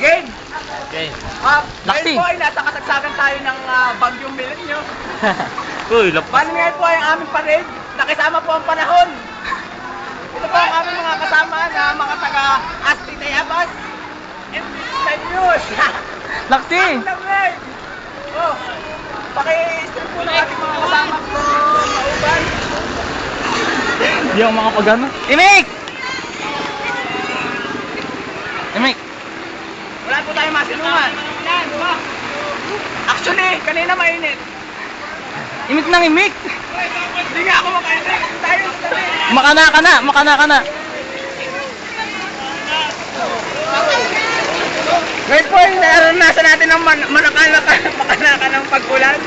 Game! Okay. Ngayon po ay nasa kasagsagan tayo ng Bagyong Milenyo. Uy, lapas. Bali ngayon po ay ang aming parade. Nakisama po ang panahon. Ito po ang aming mga kasama na mga taga-Asti Tayabas. News. Laksi! Oh, paki-stream po ng ating mga kasama po mauban. Di ako makapagano. Imik! Imik! Wala po tayong masinungan. Actually, kanina mainit. Imik ng imik! Hindi nga ako makainit. Tayo sa tabi. Makana ka na. Ngayon po ay naranasan natin ng makanaka ng pag-ulan.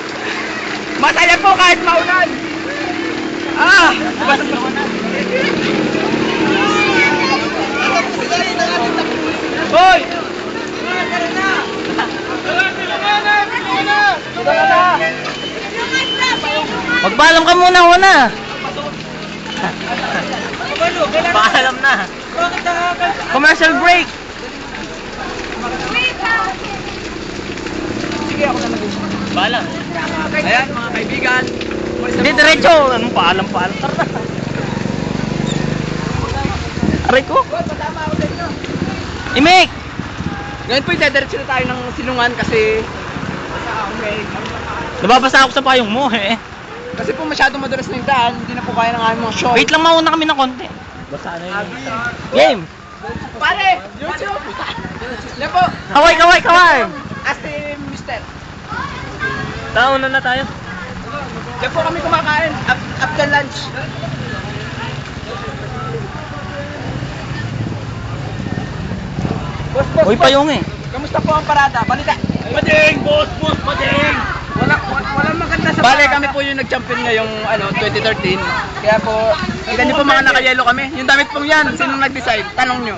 Masaya po kahit maulan. Hoy! Magpaalam ka muna. Paalam na. Commercial break. Sige, ako na mag-usap. Paalam. Ayan, mga kaibigan. Hindi, diretso. Anong paalam? Tara na. Aray ko. Patama ako sa inyo. Imik! Ngayon po, diretso na tayo ng silungan kasi Nababasa ako sa payong mo eh. kasi po masyadong madulas na yung daan, hindi na po kaya ng aming mga show. Wait lang, mauna kami ng konti. Basa na yun. Game! Pare! YouTube! Yan po! Kaway! Asti Mister. Tauna na tayo. Yan po kami kumakain after lunch. Boss, Uy, payong eh. kamusta po ang parada? Balita! Pading! Boss! Pading! Walang maganda sa Bale, kami po yung nag-champion ngayong 2013. Kaya po, kita niyo po mga nakayelo kami. Yung damit pong yan, sinong nag-decide? Tanong nyo.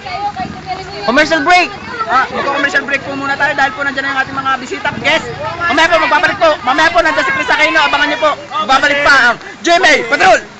Commercial break! Magko-commercial break po muna tayo dahil po nandiyan na yung ating mga bisita, guest. Mamaya po, magbabalik po. Mamaya po, nandiyan si Chris Aquino. Abangan niyo po. Magbabalik pa ang GMA Patrol!